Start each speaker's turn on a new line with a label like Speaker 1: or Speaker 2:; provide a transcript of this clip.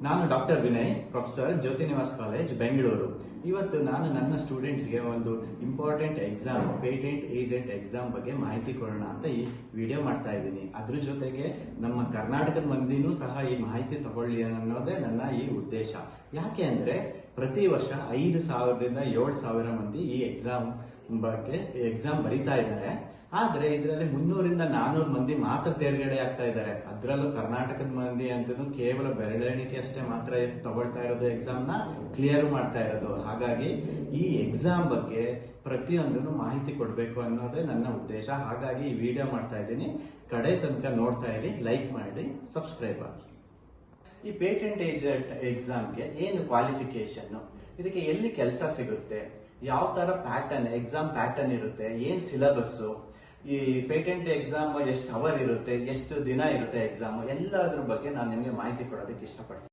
Speaker 1: ನಾನು doctor Vinay, professor ಜ್ಯೋತಿ Niwas college Bengaluru. ಇವತ್ತು ನಾನು ನನ್ನ ಸ್ಟೂಡೆಂಟ್ಸ್ಗೆ ಒಂದು important exam, patent agent exam ಬಗ್ಗೆ ಮಾಹಿತಿ ಕೊಡೋಣ ಅಂತ ಈ ವಿಡಿಯೋ ಮಾಡ್ತಾ ಇದ್ದೀನಿ. ಅದ್ರ ಜೊತೆಗೆ ನಮ್ಮ ಕರ್ನಾಟಕದ ಮಂದಿನೂ ಸಹ ಈ ಮಾಹಿತಿ ತಗೊಳ್ಳಿ ಅನ್ನೋದೇ ನನ್ನ ಈ ಉದ್ದೇಶ. ಯಾಕೆ ಅಂದ್ರೆ ಪ್ರತಿ ವರ್ಷ 5,000ರಿಂದ 7,000 ಮಂದಿ ಈ ಎಕ್ಸಾಮ್ ಬರೀತಾ ಇದ್ದಾರೆ. ಆದ್ರೆ ಇದರಲ್ಲಿ 300ರಿಂದ 400 ಮಂದಿ ಮಾತ್ರ ತೇರ್ಗಡೆ ಆಗ್ತಾ ಇದ್ದಾರೆ. ಅದರಲ್ಲೂ ಕರ್ನಾಟಕದ ಮಂದಿ ಅಂತೂ ಕೇವಲ ಬೆರಳೆಣಿಕೆ ಅಷ್ಟೇ ಮಾತ್ರ ತಗೊಳ್ತಾ ಇರೋದು, ಎಕ್ಸಾಮ್ ನ ಕ್ಲಿಯರ್ ಮಾಡ್ತಾ ಇರೋದು. ಹಾಗಾಗಿ ಈ ಎಕ್ಸಾಮ್ ಬಗ್ಗೆ ಪ್ರತಿಯೊಂದನ್ನು ಮಾಹಿತಿ ಕೊಡಬೇಕು ಅನ್ನೋದೇ ನನ್ನ ಉದ್ದೇಶ. ಹಾಗಾಗಿ ಈ ವಿಡಿಯೋ ಮಾಡ್ತಾ ಇದ್ದೀನಿ. ಕಡೆ ತನಕ ನೋಡ್ತಾ ಇರಿ, ಲೈಕ್ ಮಾಡಿ, ಸಬ್ಸ್ಕ್ರೈಬ್ ಆಗಿ. ಈ ಪೇಟೆಂಟ್ ಏಜೆಂಟ್ ಎಕ್ಸಾಮ್ಗೆ ಏನು ಕ್ವಾಲಿಫಿಕೇಶನ್, ಇದಕ್ಕೆ ಎಲ್ಲಿ ಕೆಲಸ ಸಿಗುತ್ತೆ, ಯಾವ ತರ ಎಕ್ಸಾಮ್ ಪ್ಯಾಟರ್ನ್ ಇರುತ್ತೆ, ಏನ್ ಸಿಲೆಬಸ್, ಈ ಪೇಟೆಂಟ್ ಎಕ್ಸಾಮ್ ಎಷ್ಟು ಅವರ್ ಇರುತ್ತೆ, ಎಷ್ಟು ದಿನ ಇರುತ್ತೆ ಎಕ್ಸಾಮ್, ಎಲ್ಲದ್ರ ಬಗ್ಗೆ ನಾನು ನಿಮಗೆ ಮಾಹಿತಿ ಕೊಡೋದಕ್ಕೆ ಇಷ್ಟಪಡ್ತೀನಿ.